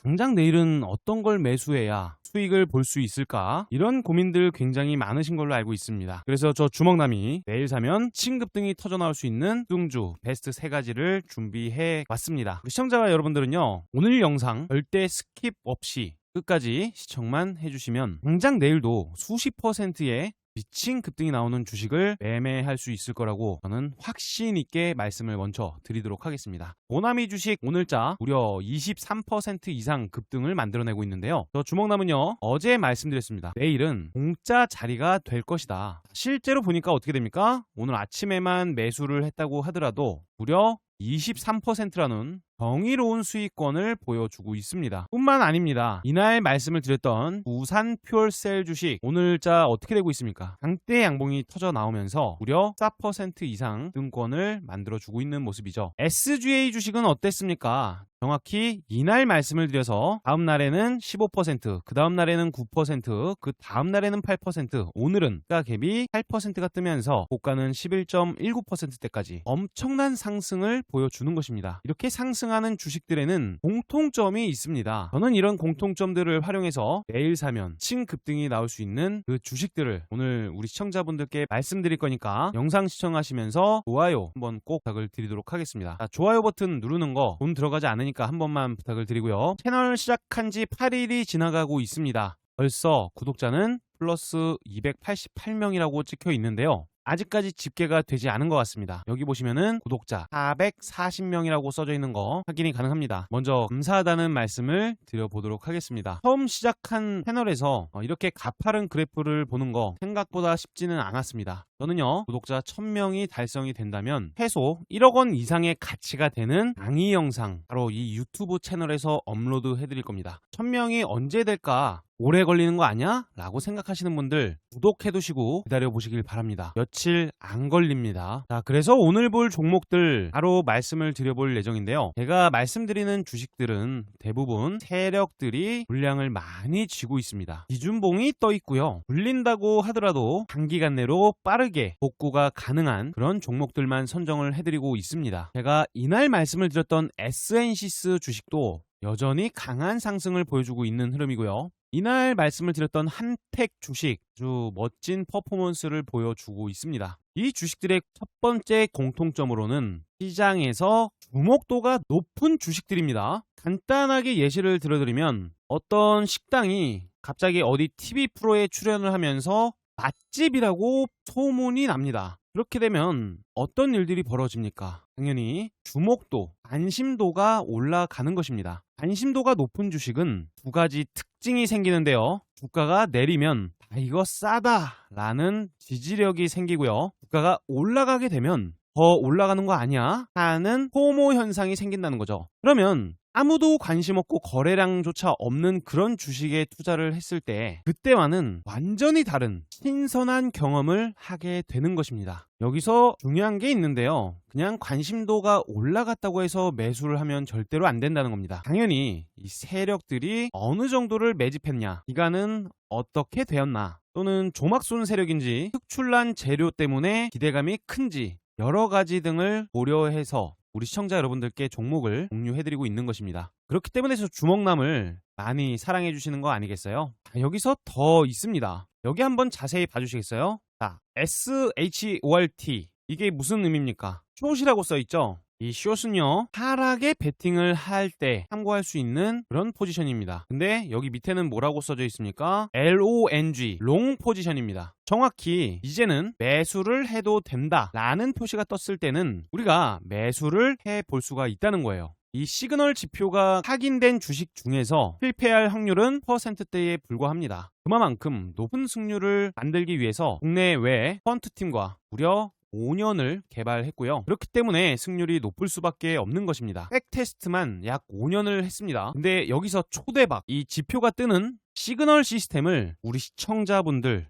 당장 내일은 어떤 걸 매수해야 수익을 볼 수 있을까? 이런 고민들 굉장히 많으신 걸로 알고 있습니다. 그래서 저 주먹남이 내일 사면 신급등이 터져나올 수 있는 뚱주 베스트 3가지를 준비해 왔습니다. 시청자 여러분들은요, 오늘 영상 절대 스킵 없이 끝까지 시청만 해주시면 당장 내일도 수십 %의 미친 급등이 나오는 주식을 매매할 수 있을 거라고 저는 확신 있게 말씀을 먼저 드리도록 하겠습니다. 모나미 주식 오늘자 무려 23% 이상 급등을 만들어내고 있는데요. 저 주먹남은요, 어제 말씀드렸습니다. 내일은 공짜 자리가 될 것이다. 실제로 보니까 어떻게 됩니까? 오늘 아침에만 매수를 했다고 하더라도 무려 23%라는 정의로운 수익권을 보여주고 있습니다. 뿐만 아닙니다. 이날 말씀을 드렸던 부산 퓨얼셀 주식 오늘자 어떻게 되고 있습니까? 강대 양봉이 터져 나오면서 무려 4% 이상 등권을 만들어주고 있는 모습이죠. SGA 주식은 어땠습니까? 정확히 이날 말씀을 드려서 다음 날에는 15%, 그 다음 날에는 9%, 그 다음 날에는 8%, 오늘은 갭이 8%가 뜨면서 고가는 11.19%대까지 엄청난 상승을 보여주는 것입니다. 이렇게 상승하는 주식들에는 공통점이 있습니다. 저는 이런 공통점들을 활용해서 내일 사면 신급등이 나올 수 있는 그 주식들을 오늘 우리 시청자분들께 말씀드릴 거니까 영상 시청하시면서 좋아요 한번 꼭 부탁을 드리도록 하겠습니다. 자, 좋아요 버튼 누르는 거 돈 들어가지 않으니까 한 번만 부탁을 드리고요. 채널 시작한 지 8일이 지나가고 있습니다. 벌써 구독자는 플러스 288명이라고 찍혀 있는데요. 아직까지 집계가 되지 않은 것 같습니다. 여기 보시면은 구독자 440명이라고 써져 있는 거 확인이 가능합니다. 먼저 감사하다는 말씀을 드려보도록 하겠습니다. 처음 시작한 채널에서 이렇게 가파른 그래프를 보는 거 생각보다 쉽지는 않았습니다. 저는요, 구독자 1000명이 달성이 된다면 최소 1억 원 이상의 가치가 되는 강의 영상 바로 이 유튜브 채널에서 업로드 해드릴 겁니다. 1000명이 언제 될까? 오래 걸리는 거 아니야? 라고 생각하시는 분들 구독해두시고 기다려보시길 바랍니다. 며칠 안 걸립니다. 자, 그래서 오늘 볼 종목들 바로 말씀을 드려볼 예정인데요. 제가 말씀드리는 주식들은 대부분 세력들이 물량을 많이 쥐고 있습니다. 기준봉이 떠 있고요. 불린다고 하더라도 단기간 내로 빠르게 복구가 가능한 그런 종목들만 선정을 해드리고 있습니다. 제가 이날 말씀을 드렸던 SNC스 주식도 여전히 강한 상승을 보여주고 있는 흐름이고요. 이날 말씀을 드렸던 한택 주식 아주 멋진 퍼포먼스를 보여주고 있습니다. 이 주식들의 첫 번째 공통점으로는 시장에서 주목도가 높은 주식들입니다. 간단하게 예시를 들어드리면 어떤 식당이 갑자기 어디 TV 프로에 출연을 하면서 맛집이라고 소문이 납니다. 그렇게 되면 어떤 일들이 벌어집니까? 당연히 주목도, 관심도가 올라가는 것입니다. 관심도가 높은 주식은 두 가지 특징이 생기는데요. 주가가 내리면 이거 싸다 라는 지지력이 생기고요. 주가가 올라가게 되면 더 올라가는 거 아니야? 하는 포모 현상이 생긴다는 거죠. 그러면 아무도 관심 없고 거래량조차 없는 그런 주식에 투자를 했을 때 그때와는 완전히 다른 신선한 경험을 하게 되는 것입니다. 여기서 중요한 게 있는데요. 그냥 관심도가 올라갔다고 해서 매수를 하면 절대로 안 된다는 겁니다. 당연히 이 세력들이 어느 정도를 매집했냐, 기간은 어떻게 되었나, 또는 조막 쏜 세력인지 특출난 재료 때문에 기대감이 큰지 여러 가지 등을 고려해서 우리 시청자 여러분들께 종목을 공유해드리고 있는 것입니다. 그렇기 때문에 저 주먹남을 많이 사랑해 주시는 거 아니겠어요? 여기서 더 있습니다. 여기 한번 자세히 봐주시겠어요? 자, SHORT 이게 무슨 의미입니까? 숏이라고 써있죠? 이 숏은요, 하락에 베팅을 할 때 참고할 수 있는 그런 포지션입니다. 근데 여기 밑에는 뭐라고 써져 있습니까? LONG, 롱 포지션입니다. 정확히 이제는 매수를 해도 된다 라는 표시가 떴을 때는 우리가 매수를 해볼 수가 있다는 거예요. 이 시그널 지표가 확인된 주식 중에서 실패할 확률은 %대에 불과합니다. 그만큼 높은 승률을 만들기 위해서 국내외 펀트팀과 무려 5년을 개발했고요. 그렇기 때문에 승률이 높을 수밖에 없는 것입니다. 백테스트만 약 5년을 했습니다. 근데 여기서 초대박, 이 지표가 뜨는 시그널 시스템을 우리 시청자분들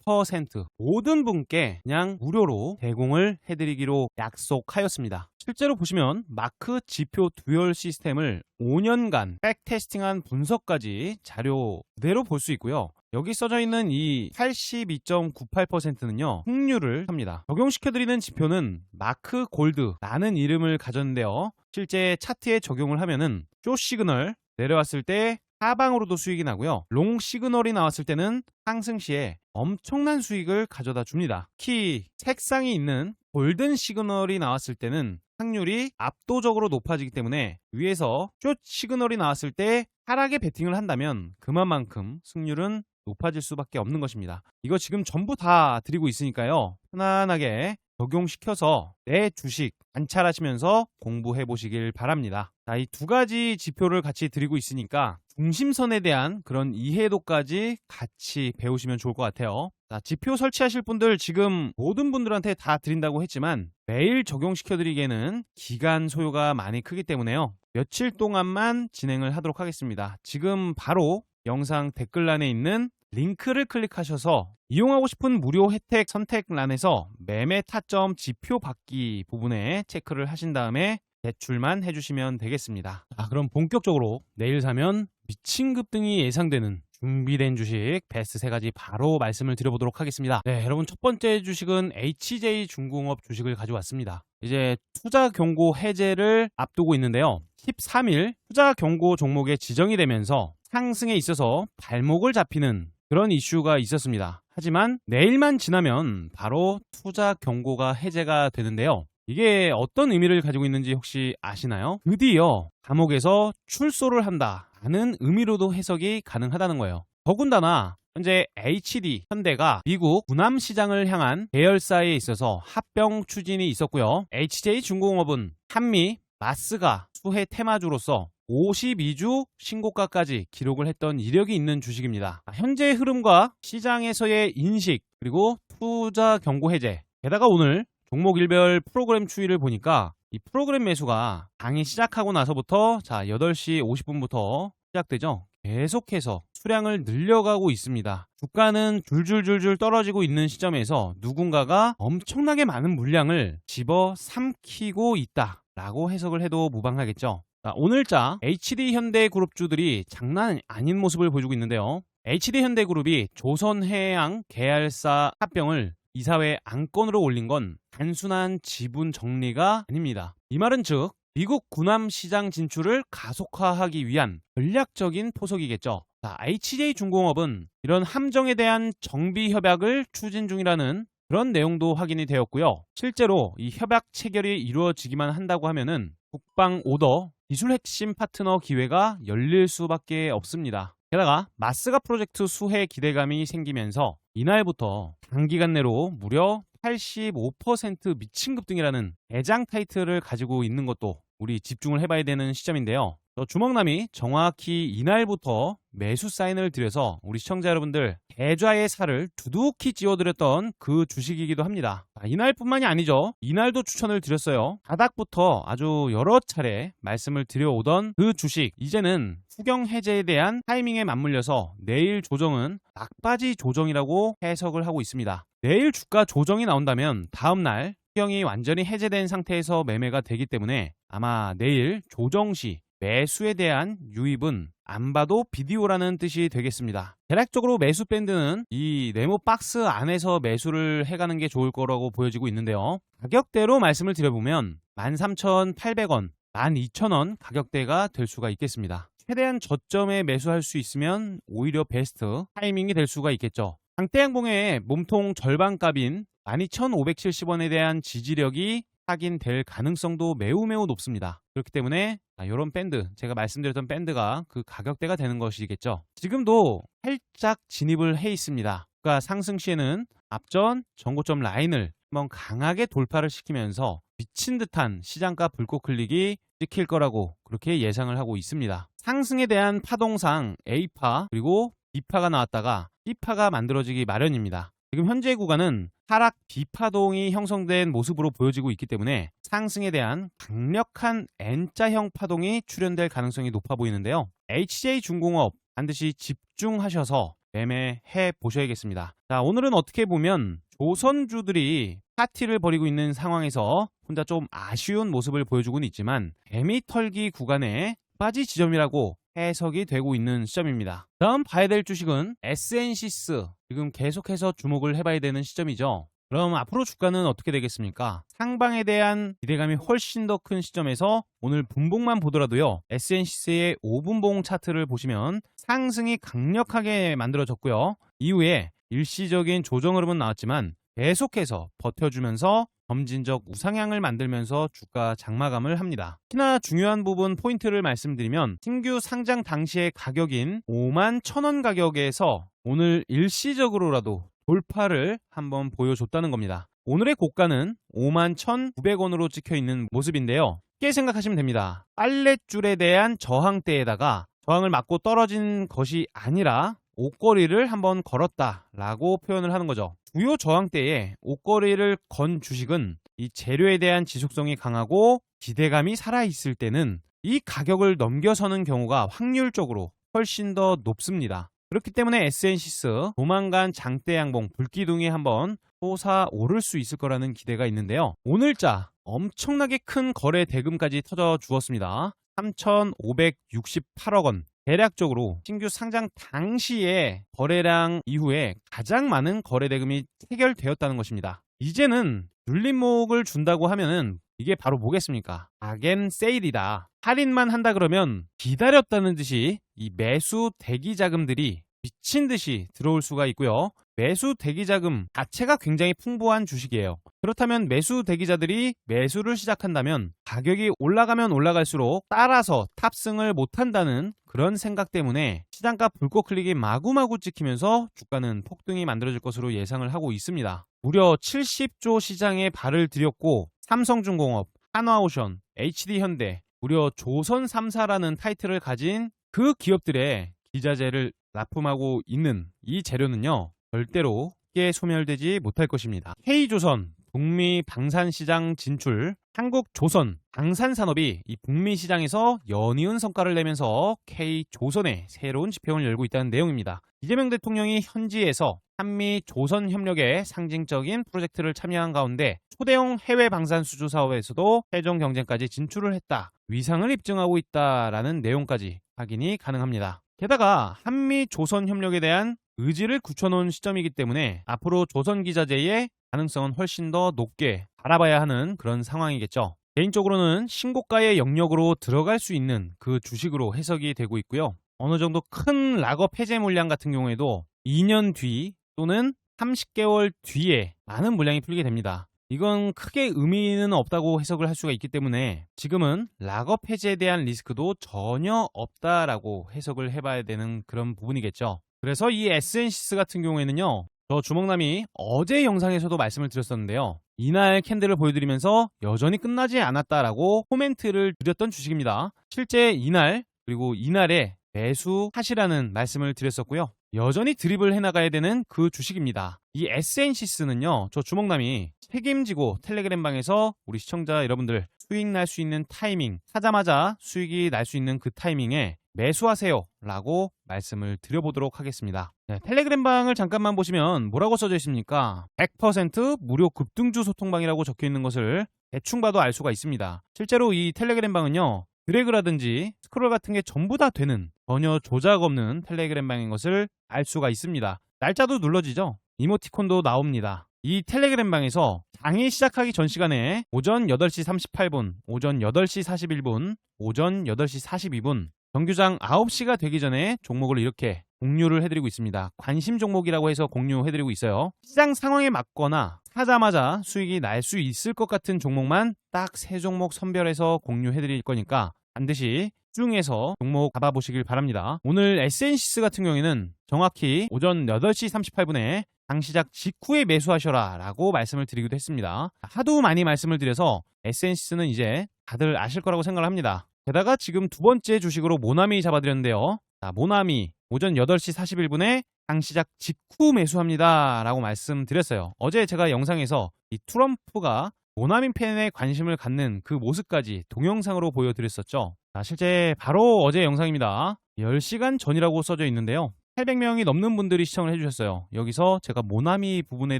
100% 모든 분께 그냥 무료로 제공을 해드리기로 약속하였습니다. 실제로 보시면 마크 지표 듀얼 시스템을 5년간 백테스팅한 분석까지 자료 그대로 볼 수 있고요. 여기 써져 있는 이 82.98%는요 확률을 합니다. 적용시켜드리는 지표는 마크 골드라는 이름을 가졌는데요, 실제 차트에 적용을 하면은 쇼 시그널 내려왔을 때 하방으로도 수익이 나고요. 롱 시그널이 나왔을 때는 상승 시에 엄청난 수익을 가져다 줍니다. 특히 색상이 있는 골든 시그널이 나왔을 때는 확률이 압도적으로 높아지기 때문에 위에서 숏 시그널이 나왔을 때 하락에 베팅을 한다면 그만큼 승률은 높아질 수밖에 없는 것입니다. 이거 지금 전부 다 드리고 있으니까요. 편안하게 적용시켜서 내 주식 관찰하시면서 공부해 보시길 바랍니다. 자, 이 두 가지 지표를 같이 드리고 있으니까 중심선에 대한 그런 이해도까지 같이 배우시면 좋을 것 같아요. 자, 지표 설치하실 분들 지금 모든 분들한테 다 드린다고 했지만 매일 적용시켜 드리기에는 기간 소요가 많이 크기 때문에요. 며칠 동안만 진행을 하도록 하겠습니다. 지금 바로 영상 댓글란에 있는 링크를 클릭하셔서 이용하고 싶은 무료 혜택 선택란에서 매매 타점 지표 받기 부분에 체크를 하신 다음에 제출만 해주시면 되겠습니다. 자, 그럼 본격적으로 내일 사면 미친 급등이 예상되는 준비된 주식 베스트 3가지 바로 말씀을 드려보도록 하겠습니다. 네, 여러분 첫 번째 주식은 HJ중공업 주식을 가져왔습니다. 이제 투자 경고 해제를 앞두고 있는데요. 13일 투자 경고 종목에 지정이 되면서 상승에 있어서 발목을 잡히는 그런 이슈가 있었습니다. 하지만 내일만 지나면 바로 투자 경고가 해제가 되는데요. 이게 어떤 의미를 가지고 있는지 혹시 아시나요? 드디어 감옥에서 출소를 한다는 의미로도 해석이 가능하다는 거예요. 더군다나 현재 HD 현대가 미국 군함 시장을 향한 계열사에 있어서 합병 추진이 있었고요. HJ중공업은 한미 마스가 수혜 테마주로서 52주 신고가까지 기록을 했던 이력이 있는 주식입니다. 현재의 흐름과 시장에서의 인식 그리고 투자 경고 해제, 게다가 오늘 종목일별 프로그램 추이를 보니까 이 프로그램 매수가 강의 시작하고 나서부터 8시 50분부터 시작되죠. 계속해서 수량을 늘려가고 있습니다. 주가는 줄줄줄줄 떨어지고 있는 시점에서 누군가가 엄청나게 많은 물량을 집어 삼키고 있다라고 해석을 해도 무방하겠죠. 자, 오늘자 HD현대그룹주들이 장난 아닌 모습을 보여주고 있는데요. HD현대그룹이 조선해양 계열사 합병을 이사회 안건으로 올린 건 단순한 지분 정리가 아닙니다. 이 말은 즉 미국 군함 시장 진출을 가속화하기 위한 전략적인 포석이겠죠. 자, HJ중공업은 이런 함정에 대한 정비 협약을 추진 중이라는 그런 내용도 확인이 되었고요. 실제로 이 협약 체결이 이루어지기만 한다고 하면은 국방 오더 기술 핵심 파트너 기회가 열릴 수밖에 없습니다. 게다가 마스가 프로젝트 수혜 기대감이 생기면서 이날부터 단기간 내로 무려 85% 미친 급등이라는 대장 타이틀을 가지고 있는 것도 우리 집중을 해봐야 되는 시점인데요. 주먹남이 정확히 이날부터 매수 사인을 드려서 우리 시청자 여러분들 계좌의 살을 두둑히 찌워드렸던 그 주식이기도 합니다. 이날뿐만이 아니죠. 이날도 추천을 드렸어요. 바닥부터 아주 여러 차례 말씀을 드려오던 그 주식, 이제는 후경 해제에 대한 타이밍에 맞물려서 내일 조정은 막바지 조정이라고 해석을 하고 있습니다. 내일 주가 조정이 나온다면 다음날 후경이 완전히 해제된 상태에서 매매가 되기 때문에 아마 내일 조정 시 매수에 대한 유입은 안 봐도 비디오라는 뜻이 되겠습니다. 대략적으로 매수 밴드는 이 네모 박스 안에서 매수를 해가는 게 좋을 거라고 보여지고 있는데요. 가격대로 말씀을 드려보면 13,800원, 12,000원 가격대가 될 수가 있겠습니다. 최대한 저점에 매수할 수 있으면 오히려 베스트 타이밍이 될 수가 있겠죠. 장대양봉의 몸통 절반값인 12,570원에 대한 지지력이 확인될 가능성도 매우 높습니다. 그렇기 때문에 이런 밴드, 제가 말씀드렸던 밴드가 그 가격대가 되는 것이겠죠. 지금도 살짝 진입을 해 있습니다. 그러니까 상승 시에는 앞전 전고점 라인을 한번 강하게 돌파를 시키면서 미친 듯한 시장가 불꽃 클릭이 찍힐 거라고 그렇게 예상을 하고 있습니다. 상승에 대한 파동상 A파 그리고 B파가 나왔다가 C파가 만들어지기 마련입니다. 지금 현재 구간은 하락 B파동이 형성된 모습으로 보여지고 있기 때문에 상승에 대한 강력한 N자형 파동이 출현될 가능성이 높아 보이는데요. HJ중공업 반드시 집중하셔서 매매해 보셔야겠습니다. 자, 오늘은 어떻게 보면 조선주들이 파티를 벌이고 있는 상황에서 혼자 좀 아쉬운 모습을 보여주고는 있지만 개미 털기 구간의 빠지 지점이라고 해석이 되고 있는 시점입니다. 다음 봐야 될 주식은 SN시스. 지금 계속해서 주목을 해봐야 되는 시점이죠. 그럼 앞으로 주가는 어떻게 되겠습니까? 상방에 대한 기대감이 훨씬 더 큰 시점에서 오늘 분봉만 보더라도요, SNC의 5분봉 차트를 보시면 상승이 강력하게 만들어졌고요. 이후에 일시적인 조정 흐름은 나왔지만 계속해서 버텨주면서 점진적 우상향을 만들면서 주가 장마감을 합니다. 특히나 중요한 부분 포인트를 말씀드리면 신규 상장 당시의 가격인 51,000원 가격에서 오늘 일시적으로라도 돌파를 한번 보여줬다는 겁니다. 오늘의 고가는 51,900원으로 찍혀있는 모습인데요. 쉽게 생각하시면 됩니다. 빨랫줄에 대한 저항대에다가 저항을 맞고 떨어진 것이 아니라 옷걸이를 한번 걸었다라고 표현을 하는 거죠. 주요 저항대에 옷걸이를 건 주식은 이 재료에 대한 지속성이 강하고 기대감이 살아있을 때는 이 가격을 넘겨서는 경우가 확률적으로 훨씬 더 높습니다. 그렇기 때문에 SNC스 조만간 장대 양봉 불기둥이 한번 솟아오를 수 있을 거라는 기대가 있는데요. 오늘자 엄청나게 큰 거래 대금까지 터져 주었습니다. 3,568억 원. 대략적으로 신규 상장 당시에 거래량 이후에 가장 많은 거래 대금이 체결되었다는 것입니다. 이제는 눌림목을 준다고 하면은 이게 바로 뭐겠습니까? 악앤 세일이다. 할인만 한다 그러면 기다렸다는 듯이 이 매수 대기 자금들이 미친 듯이 들어올 수가 있고요. 매수 대기 자금 자체가 굉장히 풍부한 주식이에요. 그렇다면 매수 대기자들이 매수를 시작한다면 가격이 올라가면 올라갈수록 따라서 탑승을 못한다는 그런 생각 때문에 시장가 불꽃 클릭이 마구마구 찍히면서 주가는 폭등이 만들어질 것으로 예상을 하고 있습니다. 무려 70조 시장에 발을 들였고 삼성중공업, 한화오션, HD현대, 무려 조선 3사라는 타이틀을 가진 그 기업들의 기자재를 납품하고 있는 이 재료는요, 절대로 쉽게 소멸되지 못할 것입니다. K조선, 북미 방산시장 진출, 한국조선, 방산산업이 이 북미 시장에서 연이은 성과를 내면서 K조선의 새로운 지평을 열고 있다는 내용입니다. 이재명 대통령이 현지에서 한미 조선 협력의 상징적인 프로젝트를 참여한 가운데 초대형 해외 방산 수주 사업에서도 최종 경쟁까지 진출을 했다. 위상을 입증하고 있다라는 내용까지 확인이 가능합니다. 게다가 한미 조선 협력에 대한 의지를 굳혀놓은 시점이기 때문에 앞으로 조선 기자재의 가능성은 훨씬 더 높게 바라봐야 하는 그런 상황이겠죠. 개인적으로는 신고가의 영역으로 들어갈 수 있는 그 주식으로 해석이 되고 있고요. 어느 정도 큰 락업 해제 물량 같은 경우에도 2년 뒤 또는 30개월 뒤에 많은 물량이 풀리게 됩니다. 이건 크게 의미는 없다고 해석을 할 수가 있기 때문에 지금은 락업 해제에 대한 리스크도 전혀 없다라고 해석을 해봐야 되는 그런 부분이겠죠. 그래서 이 SNC스 같은 경우에는요, 저 주먹남이 어제 영상에서도 말씀을 드렸었는데요, 이날 캔들을 보여드리면서 여전히 끝나지 않았다라고 코멘트를 드렸던 주식입니다. 실제 이날 그리고 이날에 매수하시라는 말씀을 드렸었고요. 여전히 드립을 해나가야 되는 그 주식입니다. 이 SNC스는요, 저 주먹남이 책임지고 텔레그램 방에서 우리 시청자 여러분들 수익 날 수 있는 타이밍, 사자마자 수익이 날 수 있는 그 타이밍에 매수하세요 라고 말씀을 드려보도록 하겠습니다. 네, 텔레그램 방을 잠깐만 보시면 뭐라고 써져 있습니까? 100% 무료 급등주 소통방이라고 적혀 있는 것을 대충 봐도 알 수가 있습니다. 실제로 이 텔레그램 방은요, 드래그라든지 스크롤 같은 게 전부 다 되는, 전혀 조작 없는 텔레그램 방인 것을 알 수가 있습니다. 날짜도 눌러지죠? 이모티콘도 나옵니다. 이 텔레그램 방에서 장이 시작하기 전 시간에 오전 8시 38분, 오전 8시 41분, 오전 8시 42분, 정규장 9시가 되기 전에 종목을 이렇게 공유를 해드리고 있습니다. 관심 종목이라고 해서 공유해드리고 있어요. 시장 상황에 맞거나 사자마자 수익이 날 수 있을 것 같은 종목만 딱 3종목 선별해서 공유해드릴 거니까 반드시 집중해서 종목 잡아보시길 바랍니다. 오늘 SNC스 같은 경우에는 정확히 오전 8시 38분에 장시작 직후에 매수하셔라 라고 말씀을 드리기도 했습니다. 하도 많이 말씀을 드려서 SNC스는 이제 다들 아실 거라고 생각을 합니다. 게다가 지금 두 번째 주식으로 모나미 잡아드렸는데요. 자, 모나미 오전 8시 41분에 장시작 직후 매수합니다 라고 말씀드렸어요. 어제 제가 영상에서 이 트럼프가 모나미 팬에 관심을 갖는 그 모습까지 동영상으로 보여드렸었죠. 자, 실제 바로 어제 영상입니다. 10시간 전이라고 써져 있는데요. 800명이 넘는 분들이 시청을 해주셨어요. 여기서 제가 모나미 부분에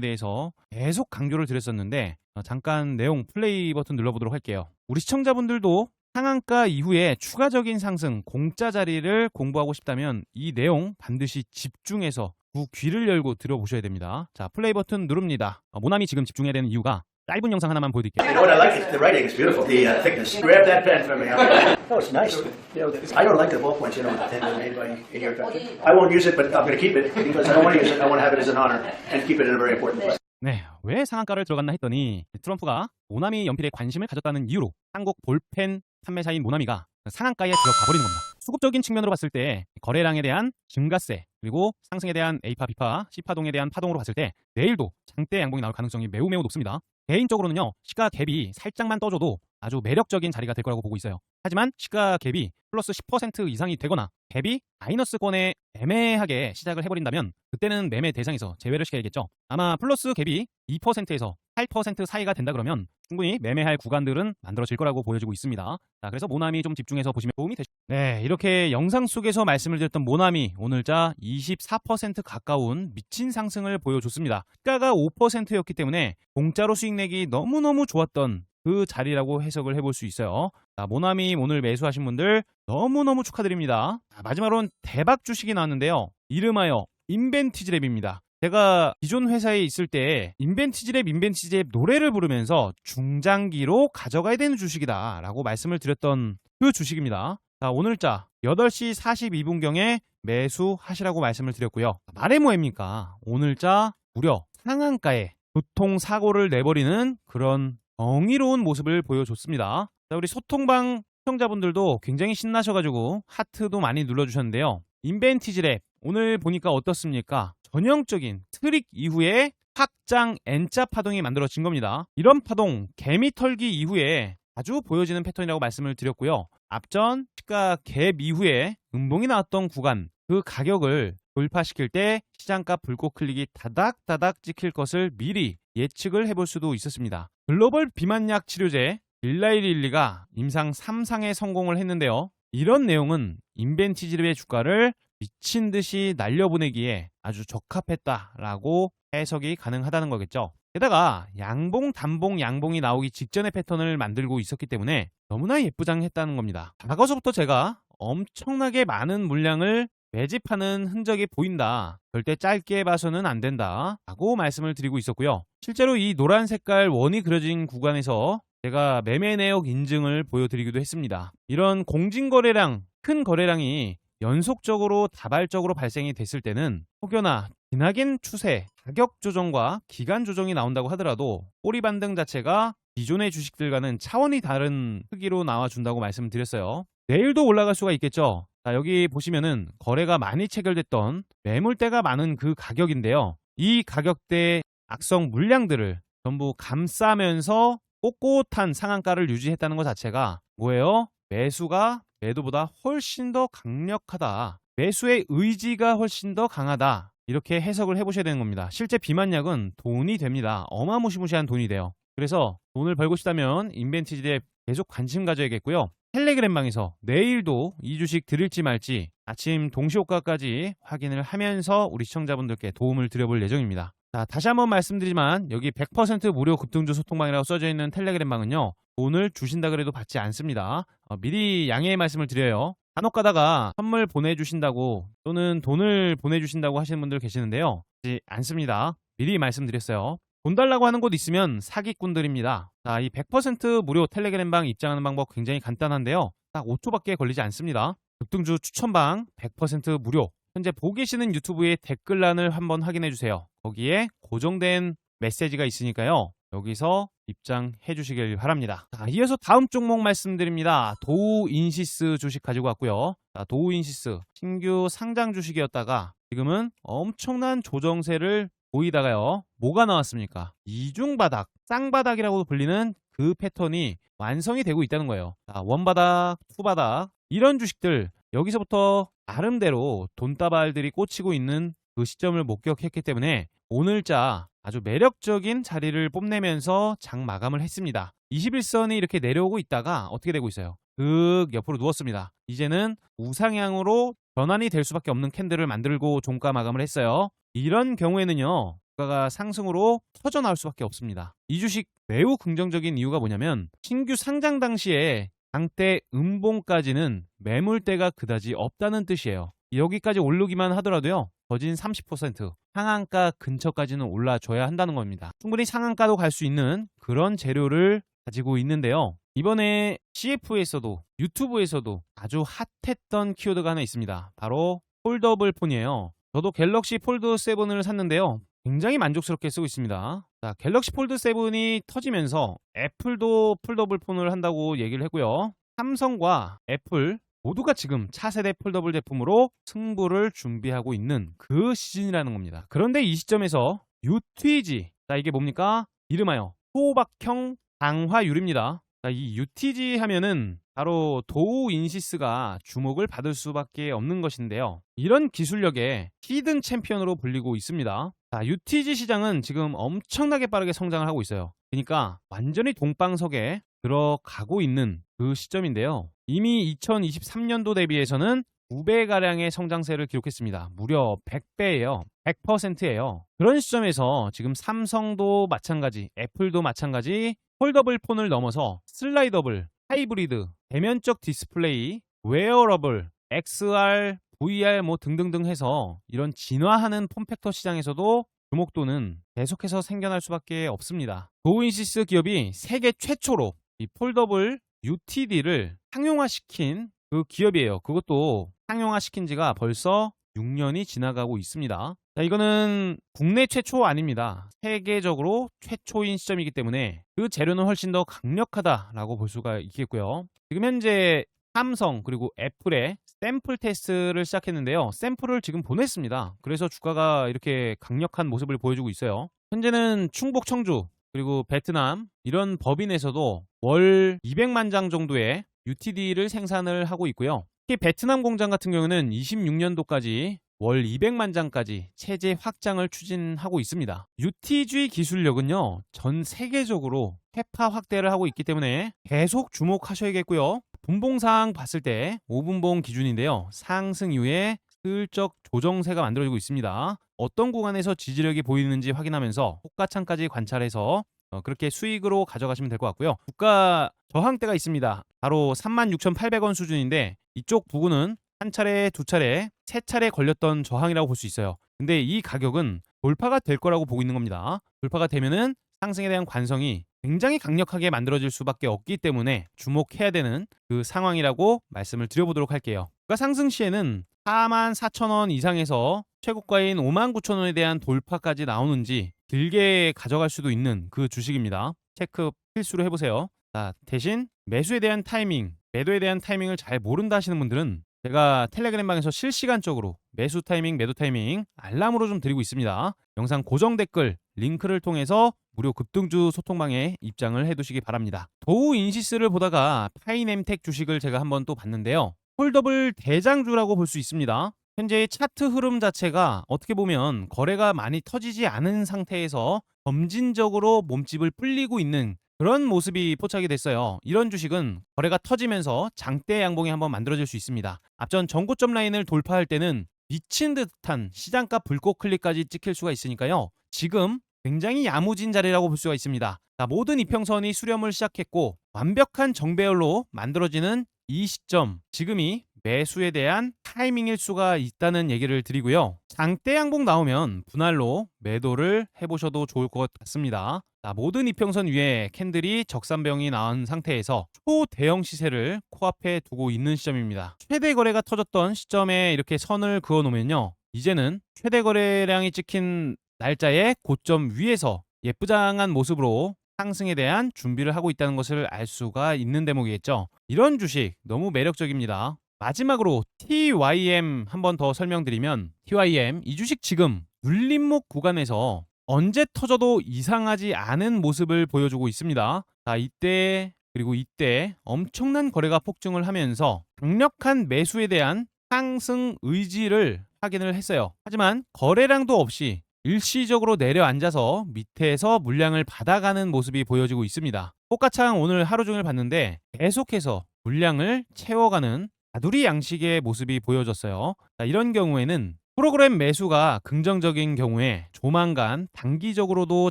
대해서 계속 강조를 드렸었는데 잠깐 내용 플레이 버튼 눌러보도록 할게요. 우리 시청자분들도 상한가 이후에 추가적인 상승, 공짜 자리를 공부하고 싶다면 이 내용 반드시 집중해서 귀를 열고 들어보셔야 됩니다. 자, 플레이 버튼 누릅니다. 모나미 지금 집중해야 되는 이유가 짧은 영상 하나만 보여드릴게요. You know what I like? The writing is beautiful. The thickness. Grab that pen from me. Oh, it's nice. You know, I don't like the ballpoints. You know, the pen made by in your country. I won't use it, but I'm going to keep it because I don't want to use it. I want to have it as an honor and keep it in a very important place. 네, 왜 상한가를 들어갔나 했더니 트럼프가 모나미 연필에 관심을 가졌다는 이유로 한국 볼펜 판매사인 모나미가 상한가에 들어가 버리는 겁니다. 수급적인 측면으로 봤을 때 거래량에 대한 증가세 그리고 상승에 대한 A파, B파, C파동에 대한 파동으로 봤을 때 내일도 장대 양봉이 나올 가능성이 매우 높습니다. 개인적으로는요, 시가 갭이 살짝만 떠줘도 아주 매력적인 자리가 될 거라고 보고 있어요. 하지만 시가 갭이 플러스 10% 이상이 되거나 갭이 마이너스권에 애매하게 시작을 해버린다면 그때는 매매 대상에서 제외를 시켜야겠죠. 아마 플러스 갭이 2%에서 8% 사이가 된다 그러면 충분히 매매할 구간들은 만들어질 거라고 보여지고 있습니다. 자, 그래서 모나미 좀 집중해서 보시면 도움이 되죠. 네, 이렇게 영상 속에서 말씀을 드렸던 모나미 오늘자 24% 가까운 미친 상승을 보여줬습니다. 시가가 5%였기 때문에 공짜로 수익 내기 너무너무 좋았던 그 자리라고 해석을 해볼 수 있어요. 자, 모나미 오늘 매수하신 분들 너무너무 축하드립니다. 자, 마지막으로는 대박 주식이 나왔는데요. 이름하여 인벤티지랩입니다. 제가 기존 회사에 있을 때 인벤티지랩 노래를 부르면서 중장기로 가져가야 되는 주식이다 라고 말씀을 드렸던 그 주식입니다. 자, 오늘자 8시 42분경에 매수하시라고 말씀을 드렸고요. 말해 뭐입니까? 오늘자 무려 상한가에 교통사고를 내버리는 그런 정의로운 모습을 보여줬습니다. 자, 우리 소통방 시청자분들도 굉장히 신나셔가지고 하트도 많이 눌러주셨는데요. 인벤티지랩 오늘 보니까 어떻습니까? 전형적인 트릭 이후에 확장 N자 파동이 만들어진 겁니다. 이런 파동 개미 털기 이후에 자주 보여지는 패턴이라고 말씀을 드렸고요. 앞전 시가 갭 이후에 음봉이 나왔던 구간 그 가격을 돌파시킬 때 시장가 불꽃 클릭이 다닥다닥 찍힐 것을 미리 예측을 해볼 수도 있었습니다. 글로벌 비만약 치료제 일라이릴리가 임상 3상에 성공을 했는데요. 이런 내용은 인벤티지랩의 주가를 미친 듯이 날려보내기에 아주 적합했다라고 해석이 가능하다는 거겠죠. 게다가 양봉, 단봉, 양봉이 나오기 직전의 패턴을 만들고 있었기 때문에 너무나 예쁘장했다는 겁니다. 과거서부터 제가 엄청나게 많은 물량을 매집하는 흔적이 보인다. 절대 짧게 봐서는 안 된다. 라고 말씀을 드리고 있었고요. 실제로 이 노란 색깔 원이 그려진 구간에서 제가 매매 내역 인증을 보여드리기도 했습니다. 이런 공진거래량, 큰 거래량이 연속적으로 다발적으로 발생이 됐을 때는 혹여나 기나긴 추세, 가격 조정과 기간 조정이 나온다고 하더라도 꼬리 반등 자체가 기존의 주식들과는 차원이 다른 크기로 나와준다고 말씀드렸어요. 내일도 올라갈 수가 있겠죠. 자, 여기 보시면은 거래가 많이 체결됐던 매물대가 많은 그 가격인데요. 이 가격대 악성 물량들을 전부 감싸면서 꼿꼿한 상한가를 유지했다는 것 자체가 뭐예요? 매수가 매도보다 훨씬 더 강력하다. 매수의 의지가 훨씬 더 강하다. 이렇게 해석을 해보셔야 되는 겁니다. 실제 비만약은 돈이 됩니다. 어마무시무시한 돈이 돼요. 그래서 돈을 벌고 싶다면 인벤티지랩 계속 관심 가져야겠고요. 텔레그램방에서 내일도 이 주식 드릴지 말지 아침 동시효과까지 확인을 하면서 우리 시청자분들께 도움을 드려볼 예정입니다. 자, 다시 한번 말씀드리지만 여기 100% 무료 급등주 소통방이라고 써져 있는 텔레그램방은요. 돈을 주신다 그래도 받지 않습니다. 미리 양해의 말씀을 드려요. 간혹 가다가 선물 보내주신다고 또는 돈을 보내주신다고 하시는 분들 계시는데요. 그렇지 않습니다. 미리 말씀드렸어요. 돈 달라고 하는 곳 있으면 사기꾼들입니다. 자, 이 100% 무료 텔레그램방 입장하는 방법 굉장히 간단한데요. 딱 5초밖에 걸리지 않습니다. 급등주 추천방 100% 무료. 현재 보고 계시는 유튜브의 댓글란을 한번 확인해 주세요. 거기에 고정된 메시지가 있으니까요. 여기서 입장해 주시길 바랍니다. 자, 이어서 다음 종목 말씀드립니다. 도우인시스 주식 가지고 왔고요. 자, 도우인시스 신규 상장 주식이었다가 지금은 엄청난 조정세를 보이다가요. 뭐가 나왔습니까? 이중바닥, 쌍바닥이라고 불리는 그 패턴이 완성이 되고 있다는 거예요. 자, 원바닥, 투바닥 이런 주식들 여기서부터 나름대로 돈다발들이 꽂히고 있는 그 시점을 목격했기 때문에 오늘자 아주 매력적인 자리를 뽐내면서 장 마감을 했습니다. 21선이 이렇게 내려오고 있다가 어떻게 되고 있어요? 옆으로 누웠습니다. 이제는 우상향으로 전환이 될 수밖에 없는 캔들을 만들고 종가 마감을 했어요. 이런 경우에는요. 주가가 상승으로 터져 나올 수밖에 없습니다. 이 주식 매우 긍정적인 이유가 뭐냐면 신규 상장 당시에 장대 음봉까지는 매물대가 그다지 없다는 뜻이에요. 여기까지 오르기만 하더라도요. 거진 30% 상한가 근처까지는 올라줘야 한다는 겁니다. 충분히 상한가도 갈 수 있는 그런 재료를 가지고 있는데요. 이번에 CF에서도 유튜브에서도 아주 핫했던 키워드가 하나 있습니다. 바로 폴더블 폰이에요. 저도 갤럭시 폴드 7을 샀는데요. 굉장히 만족스럽게 쓰고 있습니다. 자, 갤럭시 폴드 7이 터지면서 애플도 폴더블 폰을 한다고 얘기를 했고요. 삼성과 애플 모두가 지금 차세대 폴더블 제품으로 승부를 준비하고 있는 그 시즌이라는 겁니다. 그런데 이 시점에서 UTG, 자 이게 뭡니까? 이름하여 소박형 강화유리입니다. 자, 이 UTG 하면은 바로 도우 인시스가 주목을 받을 수밖에 없는 것인데요. 이런 기술력의 히든 챔피언으로 불리고 있습니다. 자, UTG 시장은 지금 엄청나게 빠르게 성장을 하고 있어요. 그러니까 완전히 동방석에 들어가고 있는 그 시점인데요. 이미 2023년도 대비해서는 2배가량의 성장세를 기록했습니다. 무려 100배예요. 100%예요. 그런 시점에서 지금 삼성도 마찬가지, 애플도 마찬가지 폴더블 폰을 넘어서 슬라이더블, 하이브리드, 대면적 디스플레이, 웨어러블, XR, VR 뭐 등등등 해서 이런 진화하는 폼팩터 시장에서도 주목도는 계속해서 생겨날 수밖에 없습니다. 도우인시스 기업이 세계 최초로 이 폴더블 UTD를 상용화시킨 그 기업이에요. 그것도 상용화시킨 지가 벌써 6년이 지나가고 있습니다. 자, 이거는 국내 최초 아닙니다. 세계적으로 최초인 시점이기 때문에 그 재료는 훨씬 더 강력하다라고 볼 수가 있겠고요. 지금 현재 삼성 그리고 애플의 샘플 테스트를 시작했는데요. 샘플을 지금 보냈습니다. 그래서 주가가 이렇게 강력한 모습을 보여주고 있어요. 현재는 충북, 청주 그리고 베트남 이런 법인에서도 월 200만 장 정도의 UTD를 생산을 하고 있고요. 특히 베트남 공장 같은 경우는 26년도까지 월 200만 장까지 체제 확장을 추진하고 있습니다. UTG 기술력은요, 전 세계적으로 회파 확대를 하고 있기 때문에 계속 주목하셔야겠고요. 분봉상 봤을 때 5분봉 기준인데요. 상승 이후에 슬쩍 조정세가 만들어지고 있습니다. 어떤 구간에서 지지력이 보이는지 확인하면서 호가창까지 관찰해서 그렇게 수익으로 가져가시면 될 것 같고요. 주가 저항대가 있습니다. 바로 36,800원 수준인데 이쪽 부근은 한 차례, 두 차례, 세 차례 걸렸던 저항이라고 볼 수 있어요. 근데 이 가격은 돌파가 될 거라고 보고 있는 겁니다. 돌파가 되면은 상승에 대한 관성이 굉장히 강력하게 만들어질 수밖에 없기 때문에 주목해야 되는 그 상황이라고 말씀을 드려보도록 할게요. 주가 상승 시에는 44,000원 이상에서 최고가인 59,000원에 대한 돌파까지 나오는지 길게 가져갈 수도 있는 그 주식입니다. 체크 필수로 해보세요. 자, 대신 매수에 대한 타이밍, 매도에 대한 타이밍을 잘 모른다 하시는 분들은 제가 텔레그램 방에서 실시간적으로 매수 타이밍, 매도 타이밍 알람으로 좀 드리고 있습니다. 영상 고정 댓글 링크를 통해서 무료 급등주 소통방에 입장을 해두시기 바랍니다. 도우 인시스를 보다가 파이nem텍 주식을 제가 한번 또 봤는데요. 폴더블 대장주라고 볼 수 있습니다. 현재의 차트 흐름 자체가 어떻게 보면 거래가 많이 터지지 않은 상태에서 점진적으로 몸집을 불리고 있는 그런 모습이 포착이 됐어요. 이런 주식은 거래가 터지면서 장대 양봉이 한번 만들어질 수 있습니다. 앞전 전고점 라인을 돌파할 때는 미친 듯한 시장가 불꽃 클릭까지 찍힐 수가 있으니까요. 지금 굉장히 야무진 자리라고 볼 수가 있습니다. 자, 모든 이평선이 수렴을 시작했고 완벽한 정배열로 만들어지는 이 시점, 지금이 매수에 대한 타이밍일 수가 있다는 얘기를 드리고요. 장대 양봉 나오면 분할로 매도를 해보셔도 좋을 것 같습니다. 자, 모든 이평선 위에 캔들이 적산병이 나온 상태에서 초대형 시세를 코앞에 두고 있는 시점입니다. 최대 거래가 터졌던 시점에 이렇게 선을 그어 놓으면요, 이제는 최대 거래량이 찍힌 날짜의 고점 위에서 예쁘장한 모습으로 상승에 대한 준비를 하고 있다는 것을 알 수가 있는 대목이겠죠. 이런 주식 너무 매력적입니다. 마지막으로 TYM 한번 더 설명드리면, TYM 이 주식 지금 눌림목 구간에서 언제 터져도 이상하지 않은 모습을 보여주고 있습니다. 자, 이때 그리고 이때 엄청난 거래가 폭증을 하면서 강력한 매수에 대한 상승 의지를 확인을 했어요. 하지만 거래량도 없이 일시적으로 내려앉아서 밑에서 물량을 받아가는 모습이 보여지고 있습니다. 호가창 오늘 하루 종일 봤는데 계속해서 물량을 채워가는 가두리 양식의 모습이 보여졌어요. 자, 이런 경우에는 프로그램 매수가 긍정적인 경우에 조만간 단기적으로도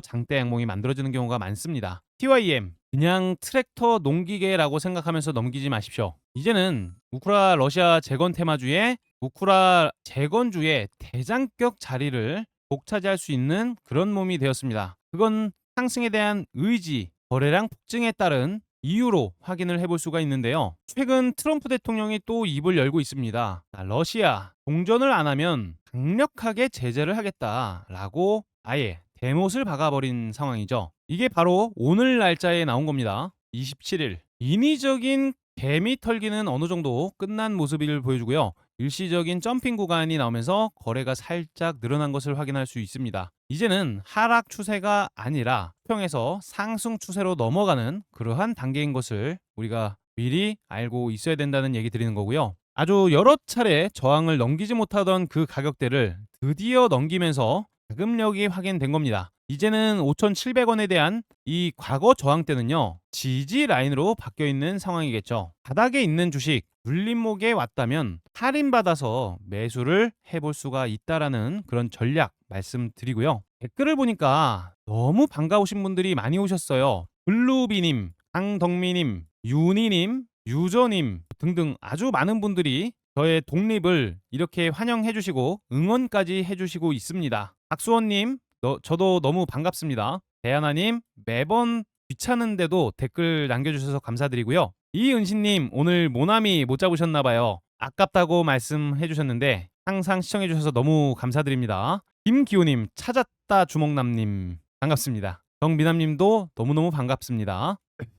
장대 양봉이 만들어지는 경우가 많습니다. TYM 그냥 트랙터 농기계라고 생각하면서 넘기지 마십시오. 이제는 우크라 러시아 재건 테마주의 우크라 재건주의 대장격 자리를 독차지할 수 있는 그런 몸이 되었습니다. 그건 상승에 대한 의지, 거래량 폭증에 따른 이유로 확인을 해볼 수가 있는데요. 최근 트럼프 대통령이 또 입을 열고 있습니다. 러시아 동전을 안 하면 강력하게 제재를 하겠다라고 아예 대못을 박아버린 상황이죠. 이게 바로 오늘 날짜에 나온 겁니다. 27일. 인위적인 개미 털기는 어느 정도 끝난 모습을 보여주고요. 일시적인 점핑 구간이 나오면서 거래가 살짝 늘어난 것을 확인할 수 있습니다. 이제는 하락 추세가 아니라 수평에서 상승 추세로 넘어가는 그러한 단계인 것을 우리가 미리 알고 있어야 된다는 얘기 드리는 거고요. 아주 여러 차례 저항을 넘기지 못하던 그 가격대를 드디어 넘기면서 자금력이 확인된 겁니다. 이제는 5,700원에 대한 이 과거 저항대는요, 지지 라인으로 바뀌어 있는 상황이겠죠. 바닥에 있는 주식 눌림목에 왔다면 할인받아서 매수를 해볼 수가 있다라는 그런 전략 말씀드리고요. 댓글을 보니까 너무 반가우신 분들이 많이 오셨어요. 블루비님, 강덕미님, 윤희님, 유저님 등등 아주 많은 분들이 저의 독립을 이렇게 환영해 주시고 응원까지 해주시고 있습니다. 박수원님, 저도 너무 반갑습니다. 대하나님, 매번 귀찮은데도 댓글 남겨주셔서 감사드리고요. 이은신님, 오늘 모나미 못 잡으셨나봐요. 아깝다고 말씀해주셨는데 항상 시청해주셔서 너무 감사드립니다. 김기호님, 찾았다 주먹남님, 반갑습니다. 정미남님도 너무너무 반갑습니다.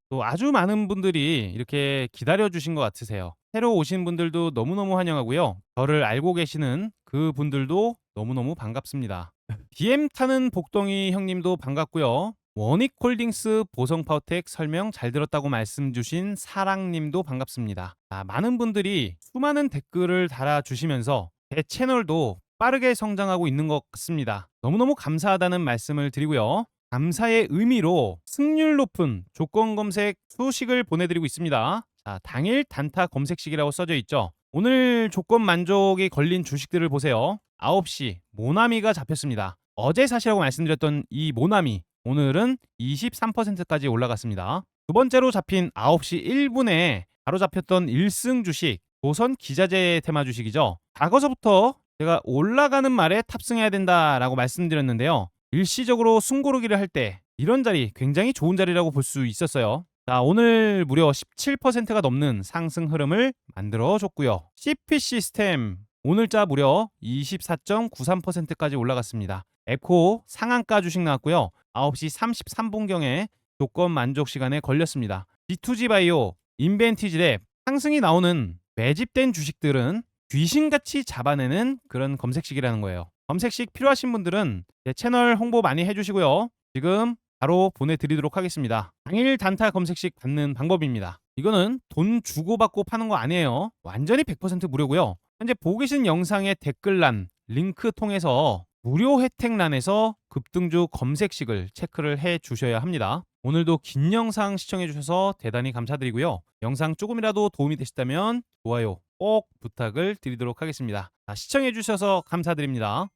또 아주 많은 분들이 이렇게 기다려주신 것 같으세요. 새로 오신 분들도 너무너무 환영하고요. 저를 알고 계시는 그 분들도 너무너무 반갑습니다. BM 타는 복덩이 형님도 반갑고요. 원익홀딩스 보성파워텍 설명 잘 들었다고 말씀 주신 사랑님도 반갑습니다. 많은 분들이 수많은 댓글을 달아주시면서 제 채널도 빠르게 성장하고 있는 것 같습니다. 너무너무 감사하다는 말씀을 드리고요. 감사의 의미로 승률 높은 조건 검색 수식을 보내드리고 있습니다. 자, 당일 단타 검색식이라고 써져 있죠. 오늘 조건 만족이 걸린 주식들을 보세요. 9시 모나미가 잡혔습니다. 어제 사시라고 말씀드렸던 이 모나미 오늘은 23%까지 올라갔습니다. 두 번째로 잡힌 9시 1분에 바로 잡혔던 1승 주식 조선 기자재 테마 주식이죠. 과거서부터 제가 올라가는 말에 탑승해야 된다라고 말씀드렸는데요. 일시적으로 숨고르기를 할 때 이런 자리 굉장히 좋은 자리라고 볼 수 있었어요. 자, 오늘 무려 17%가 넘는 상승 흐름을 만들어줬고요. CP 시스템 오늘자 무려 24.93%까지 올라갔습니다. 에코 상한가 주식 나왔고요. 9시 33분경에 조건 만족 시간에 걸렸습니다. G2G 바이오, 인벤티지랩 상승이 나오는 매집된 주식들은 귀신같이 잡아내는 그런 검색식이라는 거예요. 검색식 필요하신 분들은 제 채널 홍보 많이 해주시고요. 지금 바로 보내드리도록 하겠습니다. 당일 단타 검색식 받는 방법입니다. 이거는 돈 주고받고 파는 거 아니에요. 완전히 100% 무료고요. 현재 보고 계신 영상의 댓글란 링크 통해서 무료 혜택란에서 급등주 검색식을 체크를 해 주셔야 합니다. 오늘도 긴 영상 시청해 주셔서 대단히 감사드리고요. 영상 조금이라도 도움이 되셨다면 좋아요 꼭 부탁을 드리도록 하겠습니다. 시청해 주셔서 감사드립니다.